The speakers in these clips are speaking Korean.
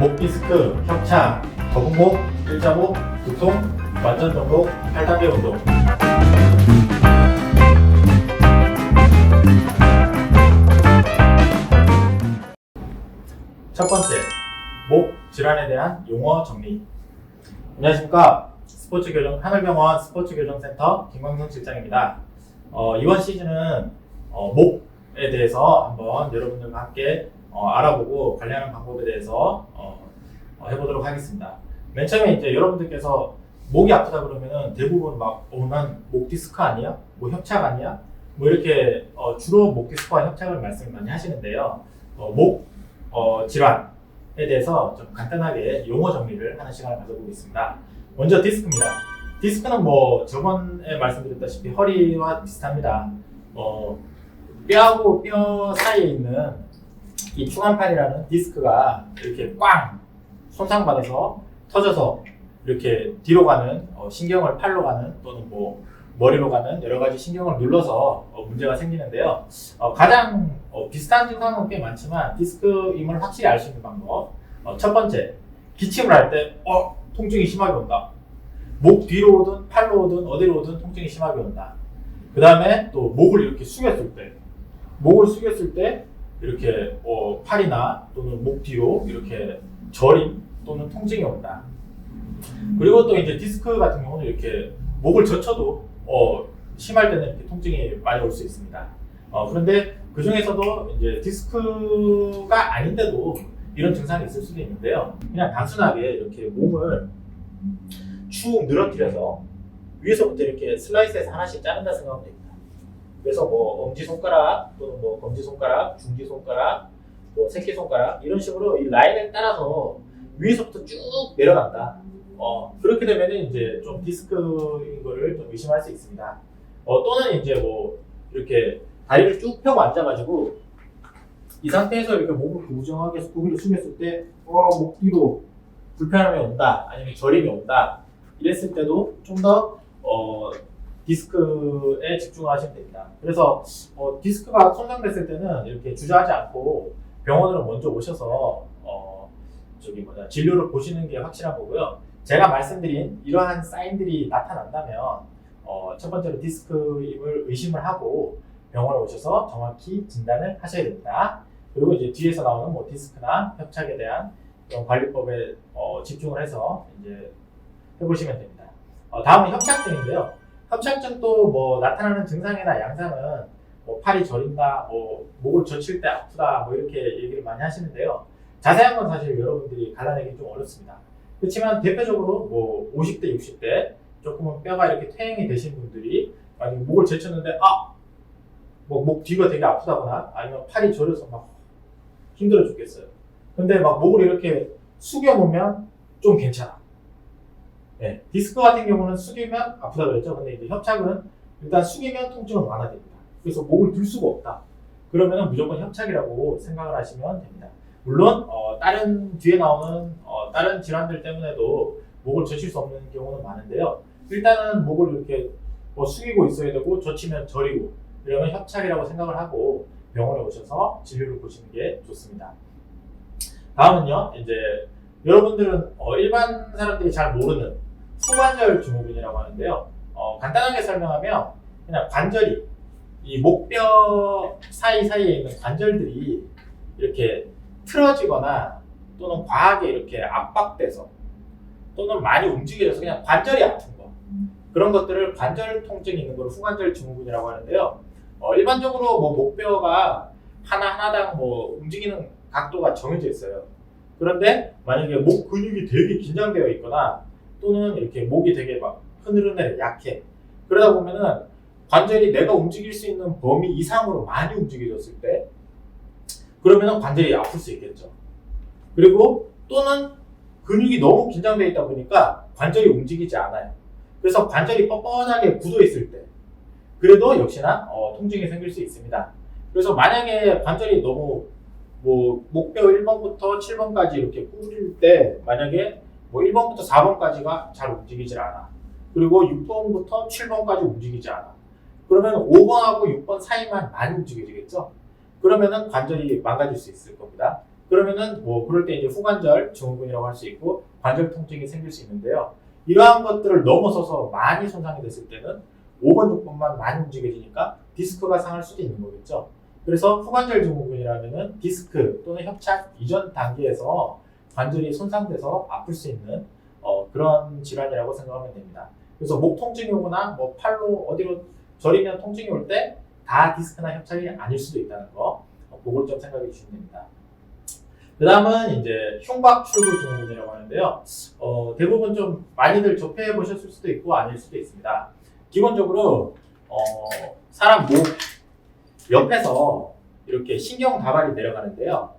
목 디스크, 협착, 거북목, 일자목, 두통, 완전 정복, 8단계 운동. 첫 번째, 목 질환에 대한 용어 정리. 안녕하십니까. 하늘병원 스포츠교정센터 김광성 실장입니다. 이번 시즌은 목에 대해서 한번 여러분들과 함께 알아보고 관리하는 방법에 대해서 해보도록 하겠습니다. 맨 처음에 이제 여러분들께서 목이 아프다 그러면은 대부분 난 목 디스크 아니야? 뭐 협착 아니야? 뭐 이렇게 주로 목 디스크와 협착을 말씀을 많이 하시는데요. 목 질환에 대해서 좀 간단하게 용어 정리를 하는 시간을 가져보겠습니다. 먼저 디스크입니다. 디스크는 뭐 저번에 말씀드렸다시피 허리와 비슷합니다. 뼈하고 뼈 사이에 있는 이 충암판이라는 디스크가 이렇게 꽝 손상받아서 터져서 이렇게 뒤로 가는 신경을 팔로 가는 또는 뭐 머리로 가는 여러 가지 신경을 눌러서 문제가 생기는데요. 가장 비슷한 증상은 꽤 많지만 디스크임을 확실히 알 수 있는 방법. 첫 번째, 기침을 할 때 통증이 심하게 온다. 목 뒤로 오든 팔로 오든 어디로 오든 통증이 심하게 온다. 그 다음에 또 목을 이렇게 숙였을 때 이렇게 팔이나 또는 목 뒤로 이렇게 저림 또는 통증이 온다. 그리고 또 이제 디스크 같은 경우는 이렇게 목을 젖혀도 심할 때는 이렇게 통증이 많이 올 수 있습니다. 그런데 그 중에서도 이제 디스크가 아닌데도 이런 증상이 있을 수도 있는데요. 그냥 단순하게 이렇게 몸을 축 늘어뜨려서 위에서부터 이렇게 슬라이스해서 하나씩 자른다 생각하면 됩니다. 그래서 뭐 엄지손가락 또는 뭐 검지손가락, 중지손가락, 뭐 새끼손가락 이런 식으로 이 라인을 따라서 위에서부터 쭉 내려간다. 그렇게 되면은 이제 좀 디스크인 거를 좀 의심할 수 있습니다. 또는 이제 뭐 이렇게 다리를 쭉 펴고 앉아가지고 이 상태에서 이렇게 몸을 고정하게 고기를 숙였을 때 목 뒤로 불편함이 온다 아니면 저림이 온다 이랬을 때도 좀 더 디스크에 집중하시면 됩니다. 그래서 디스크가 손상됐을 때는 이렇게 주저하지 않고 병원으로 먼저 오셔서 진료를 보시는 게 확실한 거고요. 제가 말씀드린 이러한 사인들이 나타난다면 첫 번째로 디스크임을 의심을 하고 병원에 오셔서 정확히 진단을 하셔야 됩니다. 그리고 이제 뒤에서 나오는 뭐 디스크나 협착에 대한 이런 관리법에 집중을 해서 이제 해보시면 됩니다. 다음은 협착증인데요. 협착증도 뭐 나타나는 증상이나 양상은 뭐 팔이 저린다, 목을 젖힐 때 아프다, 뭐 이렇게 얘기를 많이 하시는데요. 자세한 건 사실 여러분들이 갈라내기 좀 어렵습니다. 그렇지만 대표적으로 뭐 50대, 60대 조금은 뼈가 이렇게 퇴행이 되신 분들이 만약에 목을 젖혔는데 뭐 목 뒤가 되게 아프다거나 아니면 팔이 저려서 막 힘들어 죽겠어요. 근데 막 목을 이렇게 숙여 놓으면 좀 괜찮아. 네, 디스크 같은 경우는 숙이면 아프다 그랬죠. 근데 이제 협착은 일단 숙이면 통증은 완화됩니다. 그래서 목을 들 수가 없다. 그러면은 무조건 협착이라고 생각을 하시면 됩니다. 물론 다른 뒤에 나오는 다른 질환들 때문에도 목을 젖힐 수 없는 경우는 많은데요. 일단은 목을 이렇게 숙이고 있어야 되고 젖히면 저리고 이러면 협착이라고 생각을 하고 병원에 오셔서 진료를 보시는 게 좋습니다. 다음은요, 이제 여러분들은 일반 사람들이 잘 모르는 후관절 증후군이라고 하는데요. 간단하게 설명하면 그냥 관절이 이 목뼈 사이사이에 있는 관절들이 이렇게 틀어지거나 또는 과하게 이렇게 압박돼서 또는 많이 움직여져서 그냥 관절이 아픈 거 그런 것들을 관절 통증이 있는 걸 후관절 증후군이라고 하는데요. 일반적으로 뭐 목뼈가 하나당 뭐 움직이는 각도가 정해져 있어요. 그런데 만약에 목 근육이 되게 긴장되어 있거나 또는 이렇게 목이 되게 막 흐느르느려 약해. 그러다 보면은 관절이 내가 움직일 수 있는 범위 이상으로 많이 움직여졌을 때 그러면은 관절이 아플 수 있겠죠. 그리고 또는 근육이 너무 긴장되어 있다 보니까 관절이 움직이지 않아요. 그래서 관절이 뻣뻣하게 굳어 있을 때 그래도 역시나 통증이 생길 수 있습니다. 그래서 만약에 관절이 너무 뭐 목뼈 1번부터 7번까지 이렇게 꾸릴 때 만약에 뭐 1번부터 4번까지가 잘 움직이질 않아. 그리고 6번부터 7번까지 움직이지 않아. 그러면 5번하고 6번 사이만 많이 움직여지겠죠? 그러면은 관절이 망가질 수 있을 겁니다. 그러면은 뭐 그럴 때 이제 후관절 증후군이라고 할 수 있고 관절 통증이 생길 수 있는데요. 이러한 것들을 넘어서서 많이 손상이 됐을 때는 5번, 6번만 많이 움직여지니까 디스크가 상할 수도 있는 거겠죠. 그래서 후관절 증후군이라면은 디스크 또는 협착 이전 단계에서 관절이 손상돼서 아플 수 있는 그런 질환이라고 생각하면 됩니다. 그래서 목 통증이 오거나 뭐 팔로 어디로 저리면 통증이 올 때 다 디스크나 협착이 아닐 수도 있다는 거, 그걸 좀 생각해 주시면 됩니다. 그 다음은 이제 흉곽 출구 증후군이라고 하는데요. 대부분 좀 많이들 접해 보셨을 수도 있고 아닐 수도 있습니다. 기본적으로 사람 목 옆에서 이렇게 신경 다발이 내려가는데요.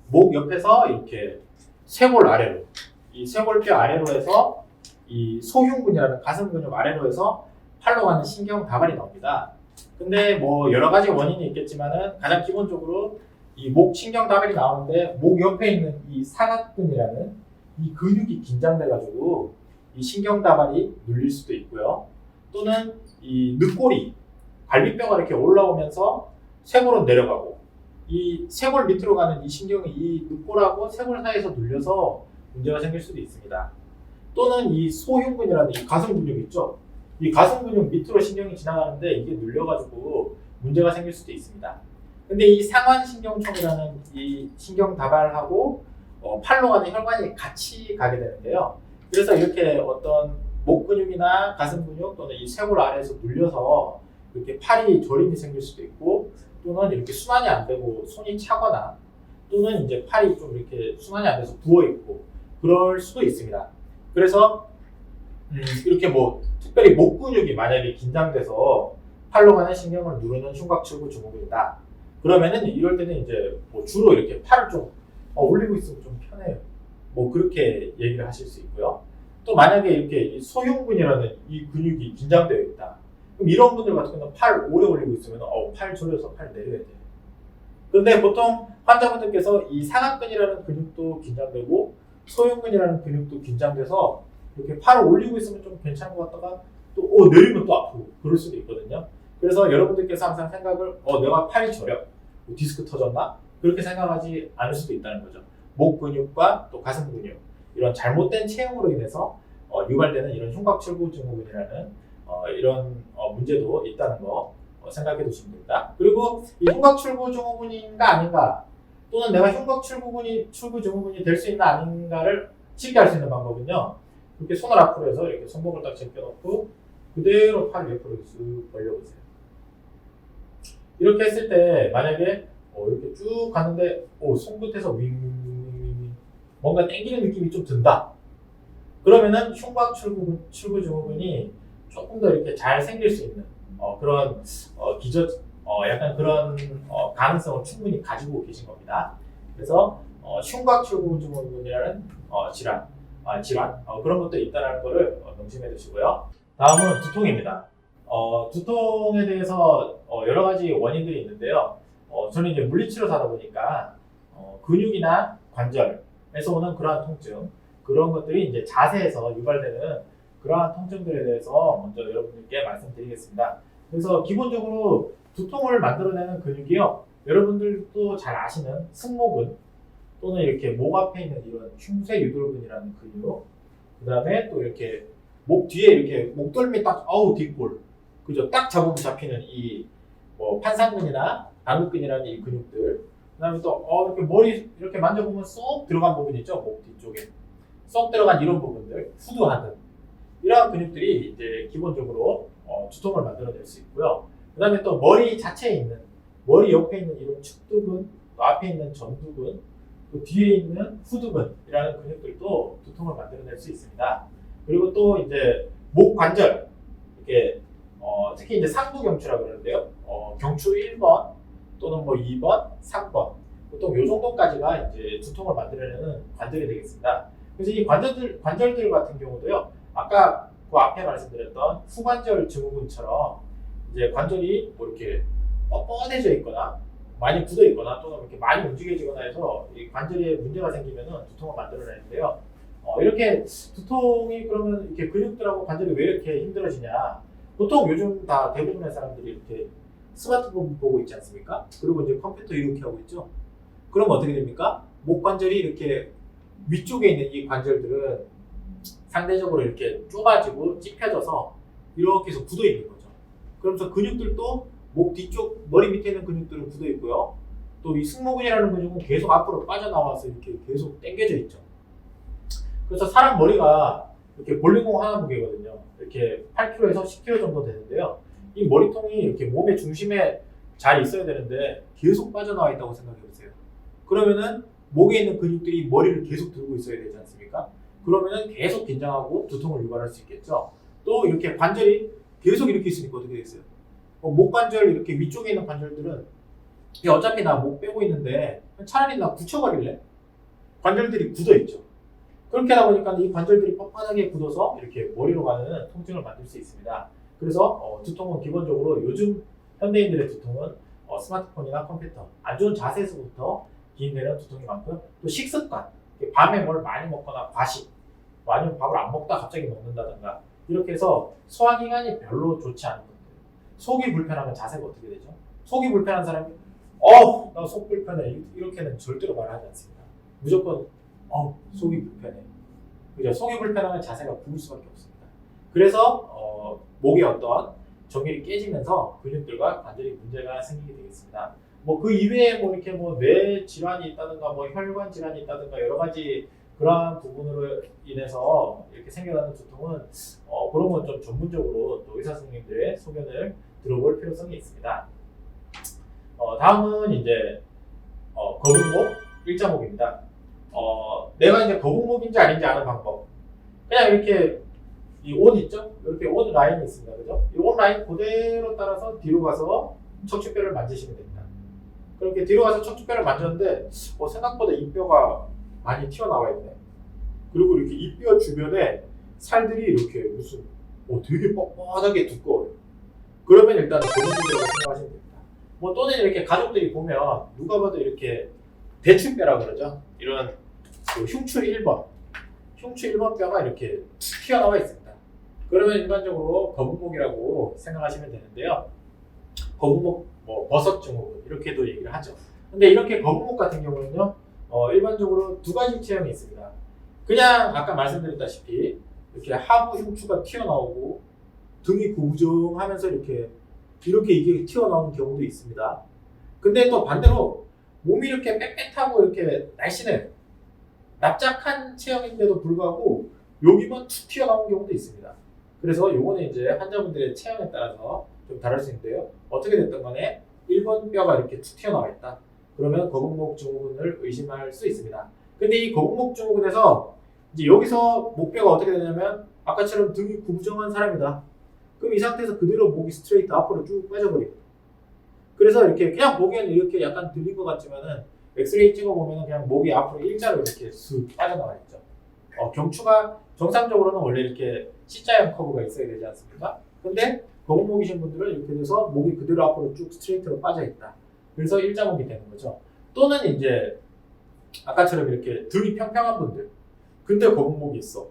목 옆에서 이렇게 쇄골 아래로, 이 쇄골뼈 아래로 해서 이 소흉근이라는 가슴 근육 아래로 해서 팔로 가는 신경 다발이 나옵니다. 근데 뭐 여러 가지 원인이 있겠지만은 가장 기본적으로 이 목 신경 다발이 나오는데 목 옆에 있는 이 사각근이라는 이 근육이 긴장돼가지고 이 신경 다발이 눌릴 수도 있고요. 또는 이 늑골이 갈비뼈가 이렇게 올라오면서 쇄골은 내려가고 이 쇄골 밑으로 가는 이 신경이 이 늑골하고 쇄골 사이에서 눌려서 문제가 생길 수도 있습니다. 또는 이 소흉근이라는 이 가슴 근육 있죠? 이 가슴 근육 밑으로 신경이 지나가는데 이게 눌려가지고 문제가 생길 수도 있습니다. 근데 이 상완신경총이라는 이 신경 다발하고 팔로 가는 혈관이 같이 가게 되는데요. 그래서 이렇게 어떤 목 근육이나 가슴 근육 또는 이 쇄골 아래에서 눌려서 이렇게 팔이 저림이 생길 수도 있고 또는 이렇게 순환이 안 되고 손이 차거나 또는 이제 팔이 좀 이렇게 순환이 안 돼서 부어 있고 그럴 수도 있습니다. 그래서 이렇게 뭐 특별히 목 근육이 만약에 긴장돼서 팔로 가는 신경을 누르는 흉곽출구 증후군이다. 그러면은 이럴 때는 이제 뭐 주로 이렇게 팔을 좀 올리고 있으면 좀 편해요. 뭐 그렇게 얘기를 하실 수 있고요. 또 만약에 이렇게 소흉근이라는 이 근육이 긴장되어 있다. 그럼 이런 분들 같은 경우는 팔 오래 올리고 있으면 팔 졸여서 팔 내려야 돼요. 근데 보통 환자분들께서 이 사각근이라는 근육도 긴장되고 소흉근이라는 근육도 긴장돼서 이렇게 팔을 올리고 있으면 좀 괜찮은 것 같다가 또 내리면 또 아프고 그럴 수도 있거든요. 그래서 여러분들께서 항상 생각을 내가 팔이 저려 디스크 터졌나? 그렇게 생각하지 않을 수도 있다는 거죠. 목 근육과 또 가슴 근육 이런 잘못된 체형으로 인해서 유발되는 이런 흉곽출구 증후군이라는 이런 문제도 있다는 거 생각해 두시면 됩니다. 그리고 이 흉곽출구 증후군인가 아닌가 또는 내가 흉곽출구 증후군이 될 수 있나 아닌가를 쉽게 알 수 있는 방법은요. 이렇게 손을 앞으로 해서 이렇게 손목을 딱 제껴놓고 그대로 팔을 옆으로 쓱 벌려보세요. 이렇게 했을 때 만약에 이렇게 쭉 가는데 손끝에서 윙 뭔가 당기는 느낌이 좀 든다. 그러면은 흉곽출구 증후군이 조금 더 이렇게 잘 생길 수 있는 그런 약간 그런 가능성을 충분히 가지고 계신 겁니다. 그래서 흉곽출구 증후군이라는 질환 그런 것도 있다는 것을 명심해 두시고요. 다음은 두통입니다. 두통에 대해서 여러 가지 원인들이 있는데요. 저는 이제 물리치료사다 보니까 근육이나 관절에서 오는 그러한 통증 그런 것들이 이제 자세에서 유발되는 그러한 통증들에 대해서 먼저 여러분들께 말씀드리겠습니다. 그래서 기본적으로 두통을 만들어내는 근육이요. 여러분들도 잘 아시는 승모근 또는 이렇게 목 앞에 있는 이런 흉쇄유돌근이라는 근육, 그 다음에 또 이렇게 목 뒤에 이렇게 목덜미 딱 뒷골, 그죠? 딱 잡으면 잡히는 이 판상근이나 당근근이라는 이 근육들, 그 다음에 또 이렇게 머리 이렇게 만져보면 쏙 들어간 부분 있죠? 목 뒤쪽에 쏙 들어간 이런 부분들, 후두하근 이러한 근육들이 이제 기본적으로 두통을 만들어낼 수 있고요. 그 다음에 또 머리 자체에 있는 머리 옆에 있는 이런 측두근, 또 앞에 있는 전두근, 또 뒤에 있는 후두근이라는 근육들도 두통을 만들어낼 수 있습니다. 그리고 또 이제 목 관절 이렇게 특히 이제 상부경추라고 그러는데요. 경추 1번 또는 뭐 2번, 3번 보통 이 정도까지가 이제 두통을 만들어내는 관절이 되겠습니다. 그래서 이 관절들 같은 경우도요. 아까 그 앞에 말씀드렸던 후관절 증후군처럼 이제 관절이 뭐 이렇게 뻣뻣해져 있거나 많이 굳어 있거나 또는 이렇게 많이 움직여지거나 해서 이 관절에 문제가 생기면은 두통을 만들어내는데요. 이렇게 두통이 그러면 이렇게 근육들하고 관절이 왜 이렇게 힘들어지냐? 보통 요즘 다 대부분의 사람들이 이렇게 스마트폰 보고 있지 않습니까? 그리고 이제 컴퓨터 이렇게 하고 있죠. 그러면 어떻게 됩니까? 목 관절이 이렇게 위쪽에 있는 이 관절들은 상대적으로 이렇게 좁아지고 찝혀져서 이렇게 해서 굳어 있는 거죠. 그러면서 근육들도 목 뒤쪽 머리 밑에 있는 근육들은 굳어 있고요. 또 이 승모근이라는 근육은 계속 앞으로 빠져나와서 이렇게 계속 당겨져 있죠. 그래서 사람 머리가 이렇게 볼링공 하나 무게거든요. 이렇게 8kg에서 10kg 정도 되는데요. 이 머리통이 이렇게 몸의 중심에 잘 있어야 되는데 계속 빠져나와 있다고 생각해 보세요. 그러면은 목에 있는 근육들이 머리를 계속 들고 있어야 되지 않습니까? 그러면은 계속 긴장하고 두통을 유발할 수 있겠죠. 또 이렇게 관절이 계속 이렇게 있으니까 어떻게 되겠어요? 목 관절 이렇게 위쪽에 있는 관절들은 어차피 나 목 빼고 있는데 차라리 나 굳혀버릴래? 관절들이 굳어 있죠. 그렇게 하다 보니까 이 관절들이 뻣뻣하게 굳어서 이렇게 머리로 가는 통증을 만들 수 있습니다. 그래서 두통은 기본적으로 요즘 현대인들의 두통은 스마트폰이나 컴퓨터, 안 좋은 자세에서부터 기인되는 두통이 많고요. 또 식습관, 밤에 뭘 많이 먹거나 과식, 아니면 밥을 안 먹다 갑자기 먹는다든가 이렇게 해서 소화기관이 별로 좋지 않은 분들, 속이 불편하면 자세가 어떻게 되죠? 속이 불편한 사람이 나 속 불편해 이렇게는 절대로 말하지 않습니다. 무조건 속이 불편해. 그죠? 속이 불편하면 자세가 부을 수밖에 없습니다. 그래서 목에 어떤 정렬이 깨지면서 근육들과 관절이 문제가 생기게 되겠습니다. 뭐 그 이외에 뭐 이렇게 뭐 뇌 질환이 있다든가 뭐 혈관 질환이 있다든가 여러 가지 그러한 부분으로 인해서 이렇게 생겨나는 두통은 그런 건 좀 전문적으로 또 의사 선생님들의 소견을 들어볼 필요성이 있습니다. 다음은 이제 거북목, 일자목입니다. 내가 이제 거북목인지 아닌지 아는 방법. 그냥 이렇게 이 옷 있죠? 이렇게 옷 라인이 있습니다. 그죠? 이 옷 라인 그대로 따라서 뒤로 가서 척추뼈를 만지시면 됩니다. 그렇게 뒤로 가서 척추뼈를 만졌는데 생각보다 이 뼈가 많이 튀어나와 있네. 그리고 이렇게 이 뼈 주변에 살들이 이렇게 무슨 되게 뻣뻣하게 두꺼워요. 그러면 일단 거북목이라고 생각하시면 됩니다. 뭐 또는 이렇게 가족들이 보면 누가 봐도 이렇게 대추뼈라 그러죠. 이런 흉추 1번 뼈가 이렇게 튀어나와 있습니다. 그러면 일반적으로 거북목이라고 생각하시면 되는데요. 거북목, 버섯 증후군 이렇게도 얘기를 하죠. 근데 이렇게 거북목 같은 경우는요, 일반적으로 두 가지 체형이 있습니다. 그냥 아까 말씀드렸다시피 이렇게 하부 흉추가 튀어나오고 등이 구부정하면서 이렇게 이게 튀어나오는 경우도 있습니다. 근데 또 반대로 몸이 이렇게 빽빽하고 이렇게 날씬해요. 납작한 체형인데도 불구하고 여기만 툭 튀어나온 경우도 있습니다. 그래서 요거는 이제 환자분들의 체형에 따라서 좀 다를 수 있는데요. 어떻게 됐든 간에 1번 뼈가 이렇게 툭 튀어나와 있다. 그러면 거북목 증후군을 의심할 수 있습니다. 근데 이 거북목 증후군에서 이제 여기서 목뼈가 어떻게 되냐면 아까처럼 등이 구부정한 사람이다. 그럼 이 상태에서 그대로 목이 스트레이트 앞으로 쭉 빠져버립니다. 그래서 이렇게 그냥 목에는 이렇게 약간 들린 것 같지만은 엑스레이 찍어보면 그냥 목이 앞으로 일자로 이렇게 쑥 빠져나와 있죠. 경추가 정상적으로는 원래 이렇게 C자형 커브가 있어야 되지 않습니까? 근데 거북목이신 분들은 이렇게 돼서 목이 그대로 앞으로 쭉 스트레이트로 빠져 있다. 그래서 일자목이 되는 거죠. 또는 이제 아까처럼 이렇게 등이 평평한 분들, 근데 거북목이 있어.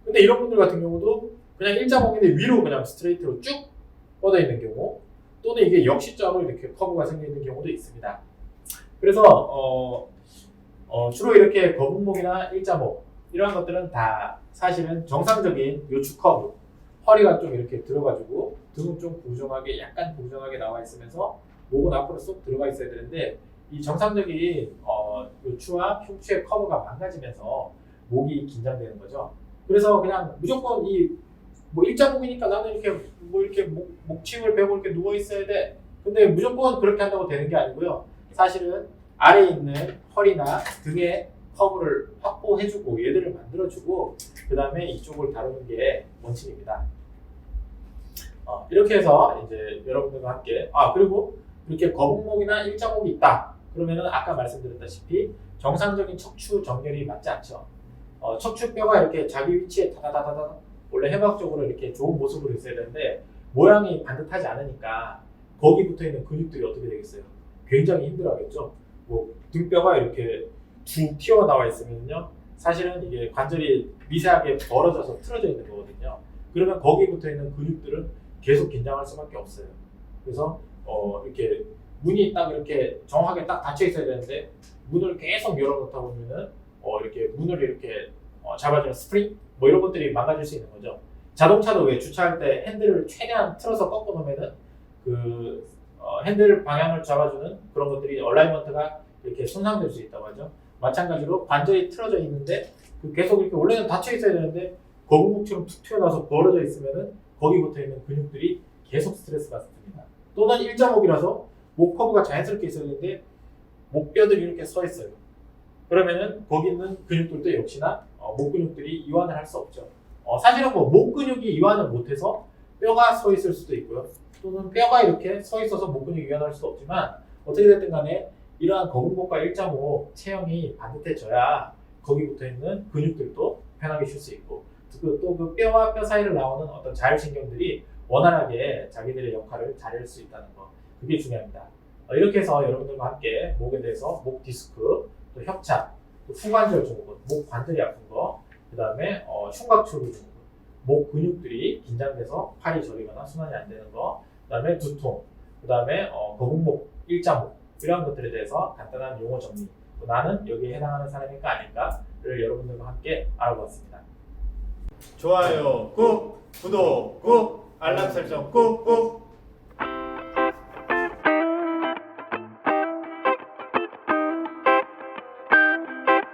근데 이런 분들 같은 경우도 그냥 일자목인데 위로 그냥 스트레이트로 쭉 뻗어 있는 경우, 또는 이게 역시자로 이렇게 커브가 생겨 있는 경우도 있습니다. 그래서 주로 이렇게 거북목이나 일자목 이런 것들은 다 사실은 정상적인 요추 커브, 허리가 좀 이렇게 들어가지고 등은 좀 부정하게 약간 부정하게 나와 있으면서 목은 앞으로 쏙 들어가 있어야 되는데 이 정상적인 요추와 흉추의 커브가 망가지면서 목이 긴장되는 거죠. 그래서 그냥 무조건 일자목이니까 나는 이렇게 목침을 베고 이렇게 누워 있어야 돼. 근데 무조건 그렇게 한다고 되는 게 아니고요. 사실은 아래에 있는 허리나 등의 커브를 확보해주고 얘들을 만들어주고 그 다음에 이쪽을 다루는 게 원칙입니다. 이렇게 해서 이제 여러분들과 함께 그리고 이렇게 거북목이나 일자목이 있다. 그러면은 아까 말씀드렸다시피 정상적인 척추 정렬이 맞지 않죠. 척추뼈가 이렇게 자기 위치에 다다다다다 원래 해부학적으로 이렇게 좋은 모습으로 있어야 되는데 모양이 반듯하지 않으니까 거기 붙어 있는 근육들이 어떻게 되겠어요? 굉장히 힘들어하겠죠. 등뼈가 이렇게 쭉 튀어나와 있으면요, 사실은 이게 관절이 미세하게 벌어져서 틀어져 있는 거거든요. 그러면 거기 붙어 있는 근육들은 계속 긴장할 수밖에 없어요. 그래서 이렇게 문이 딱 이렇게 정확하게 딱 닫혀 있어야 되는데 문을 계속 열어놓다 보면은 이렇게 문을 이렇게 잡아주는 스프링 뭐 이런 것들이 망가질 수 있는 거죠. 자동차도 왜 주차할 때 핸들을 최대한 틀어서 꺾어 놓으면은 그 핸들 방향을 잡아주는 그런 것들이 얼라이먼트가 이렇게 손상될 수 있다고 하죠. 마찬가지로 관절이 틀어져 있는데 계속 이렇게 원래는 닫혀 있어야 되는데 거북목처럼 툭 튀어나와서 벌어져 있으면은 거기 붙어 있는 근육들이 계속 스트레스가 받습니다. 또는 일자목이라서 목 커브가 자연스럽게 있어야 되는데 목뼈들이 이렇게 서 있어요. 그러면은 거기 있는 근육들도 역시나 목 근육들이 이완을 할 수 없죠. 사실은 뭐 목 근육이 이완을 못해서 뼈가 서 있을 수도 있고요. 또는 뼈가 이렇게 서 있어서 목 근육이 이완할 수도 없지만 어떻게 됐든 간에 이러한 거북목과 일자목 체형이 반듯해져야 거기 붙어 있는 근육들도 편하게 쉴 수 있고 또 그 뼈와 뼈 사이를 나오는 어떤 자율신경들이 원활하게 자기들의 역할을 잘할 수 있다는 거 그게 중요합니다. 이렇게 해서 여러분들과 함께 목에 대해서 목 디스크, 또 협착, 또 후관절 증후군, 목 관절이 아픈 거, 그 다음에 흉곽출구 증후군, 목 근육들이 긴장돼서 팔이 저리거나 순환이 안 되는 거, 그 다음에 두통, 그 다음에 거북목, 일자목 이런 것들에 대해서 간단한 용어 정리, 또 나는 여기에 해당하는 사람인가 아닌가를 여러분들과 함께 알아보았습니다. 좋아요 꾹, 구독 꾹, 알람 설정 꾹꾹.